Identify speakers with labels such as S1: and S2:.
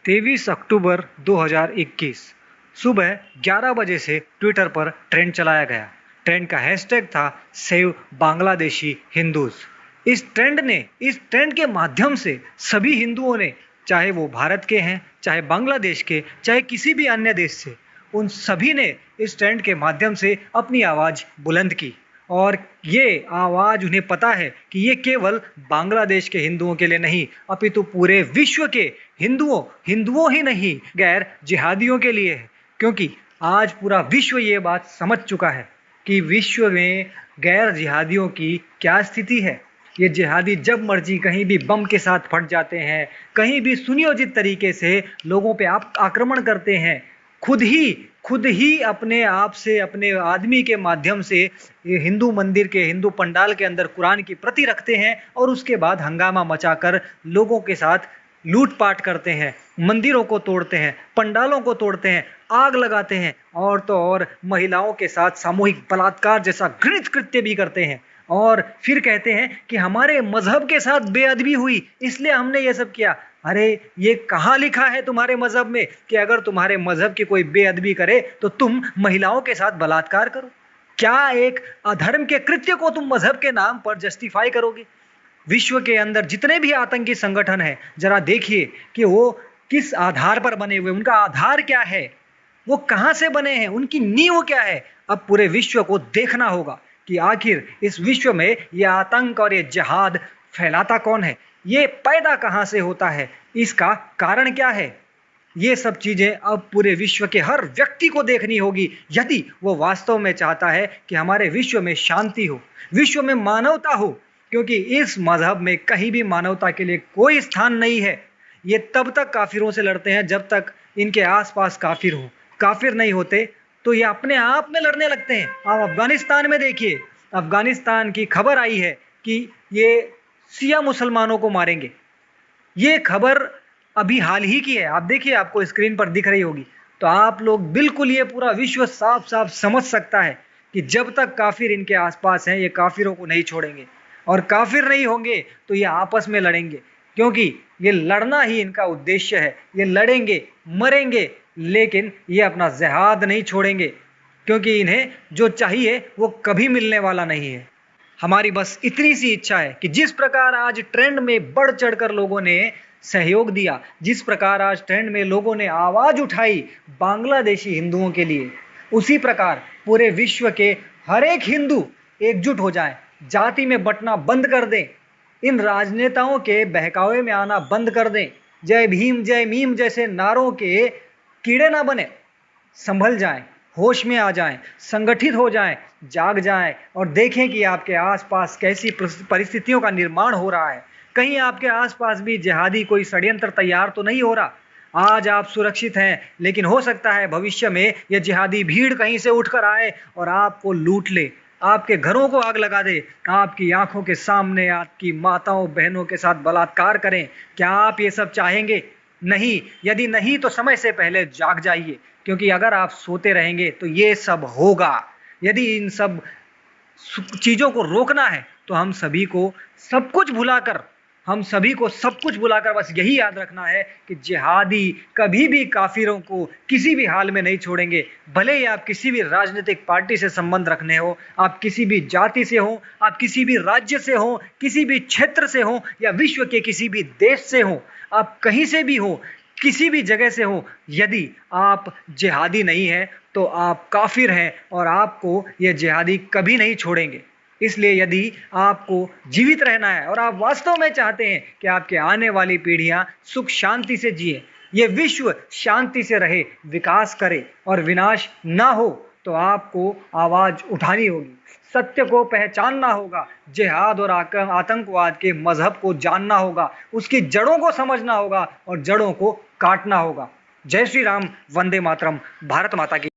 S1: 23 अक्टूबर 2021 सुबह 11 बजे से ट्विटर पर ट्रेंड चलाया गया। ट्रेंड का हैशटैग था सेव बांग्लादेशी हिंदूज। इस ट्रेंड के माध्यम से सभी हिंदुओं ने, चाहे वो भारत के हैं, चाहे बांग्लादेश के, चाहे किसी भी अन्य देश से, उन सभी ने इस ट्रेंड के माध्यम से अपनी आवाज बुलंद की। और ये आवाज उन्हें पता है कि ये केवल बांग्लादेश के हिंदुओं के लिए नहीं, अपितु पूरे विश्व के हिंदुओं ही नहीं, गैर जिहादियों के लिए है। क्योंकि आज पूरा विश्व ये बात समझ चुका है कि विश्व में गैर जिहादियों की क्या स्थिति है। ये जिहादी जब मर्जी कहीं भी बम के साथ फट जाते हैं, कहीं भी सुनियोजित तरीके से लोगों पे आक्रमण करते हैं, खुद ही अपने आप से, अपने आदमी के माध्यम से ये हिंदू मंदिर के, हिंदू पंडाल के अंदर कुरान की प्रति रखते हैं और उसके बाद हंगामा मचाकर लोगों के साथ लूटपाट करते हैं, मंदिरों को तोड़ते हैं, पंडालों को तोड़ते हैं, आग लगाते हैं और तो और महिलाओं के साथ सामूहिक बलात्कार जैसा घृणित कृत्य भी करते हैं। और फिर कहते हैं कि हमारे मजहब के साथ बेअदबी हुई इसलिए हमने ये सब किया। अरे ये कहाँ लिखा है तुम्हारे मजहब में कि अगर तुम्हारे मजहब की कोई बेअदबी करे तो तुम महिलाओं के साथ बलात्कार करो? क्या एक अधर्म के कृत्य को तुम मजहब के नाम पर जस्टिफाई करोगे? विश्व के अंदर जितने भी आतंकी संगठन हैं, जरा देखिए कि वो किस आधार पर बने हुए, उनका आधार क्या है, वो कहां से बने हैं, उनकी नींव क्या है। अब पूरे विश्व को देखना होगा कि आखिर इस विश्व में ये आतंक और ये जिहाद फैलाता कौन है, ये पैदा कहां से होता है, इसका कारण क्या है। ये सब चीजें अब पूरे विश्व के हर व्यक्ति को देखनी होगी यदि वो वास्तव में चाहता है कि हमारे विश्व में शांति हो, विश्व में मानवता हो। क्योंकि इस मजहब में कहीं भी मानवता के लिए कोई स्थान नहीं है। ये तब तक काफिरों से लड़ते हैं जब तक इनके आसपास काफिर हो। काफिर नहीं होते तो ये अपने आप में लड़ने लगते हैं। आप अफगानिस्तान में देखिए, अफगानिस्तान की खबर आई है कि ये शिया मुसलमानों को मारेंगे। ये खबर अभी हाल ही की है, आप देखिए, आपको स्क्रीन पर दिख रही होगी। तो आप लोग बिल्कुल, ये पूरा विश्व साफ साफ समझ सकता है कि जब तक काफिर इनके आसपास हैं, ये काफिरों को नहीं छोड़ेंगे। और काफिर नहीं होंगे तो ये आपस में लड़ेंगे, क्योंकि ये लड़ना ही इनका उद्देश्य है। ये लड़ेंगे, मरेंगे, लेकिन ये अपना जिहाद नहीं छोड़ेंगे, क्योंकि इन्हें जो चाहिए वो कभी मिलने वाला नहीं है। हमारी बस इतनी सी इच्छा है कि जिस प्रकार आज ट्रेंड में बढ़ चढ़कर लोगों ने सहयोग दिया, जिस प्रकार आज ट्रेंड में लोगों ने आवाज उठाई बांग्लादेशी हिंदुओं के लिए, उसी प्रकार पूरे विश्व के हर एक हिंदू एकजुट हो जाएं, जाति में बंटना बंद कर दें, इन राजनेताओं के बहकावे में आना बंद कर दें, जय भीम जय मीम जैसे नारों के कीड़े ना बने, संभल जाएं, होश में आ जाएं, संगठित हो जाएं, जाग जाएं और देखें कि आपके आसपास कैसी परिस्थितियों का निर्माण हो रहा है। कहीं आपके आसपास भी जिहादी कोई षड्यंत्र तैयार तो नहीं हो रहा। आज आप सुरक्षित हैं, लेकिन हो सकता है भविष्य में यह जिहादी भीड़ कहीं से उठकर आए और आपको लूट ले, आपके घरों को आग लगा दे, आपकी आंखों के सामने आपकी माताओं बहनों के साथ बलात्कार करें। क्या आप ये सब चाहेंगे? नहीं। यदि नहीं तो समय से पहले जाग जाइए, क्योंकि अगर आप सोते रहेंगे तो ये सब होगा। यदि इन सब चीजों को रोकना है तो हम सभी को सब कुछ भुलाकर बस यही याद रखना है कि जिहादी कभी भी काफिरों को किसी भी हाल में नहीं छोड़ेंगे। भले ही आप किसी भी राजनीतिक पार्टी से संबंध रखने हो, आप किसी भी जाति से हो, आप किसी भी राज्य से हो, किसी भी क्षेत्र से हो या विश्व के किसी भी देश से हो, आप कहीं से भी हो, किसी भी जगह से हो, यदि आप जिहादी नहीं हैं तो आप काफिर हैं और आपको ये जिहादी कभी नहीं छोड़ेंगे। इसलिए यदि आपको जीवित रहना है और आप वास्तव में चाहते हैं कि आपके आने वाली पीढ़ियां सुख शांति से जिए, ये विश्व शांति से रहे, विकास करे और विनाश ना हो, तो आपको आवाज उठानी होगी, सत्य को पहचानना होगा, जिहाद और आतंकवाद के मजहब को जानना होगा, उसकी जड़ों को समझना होगा और जड़ों को काटना होगा। जय श्री राम, वंदे मातरम, भारत माता की।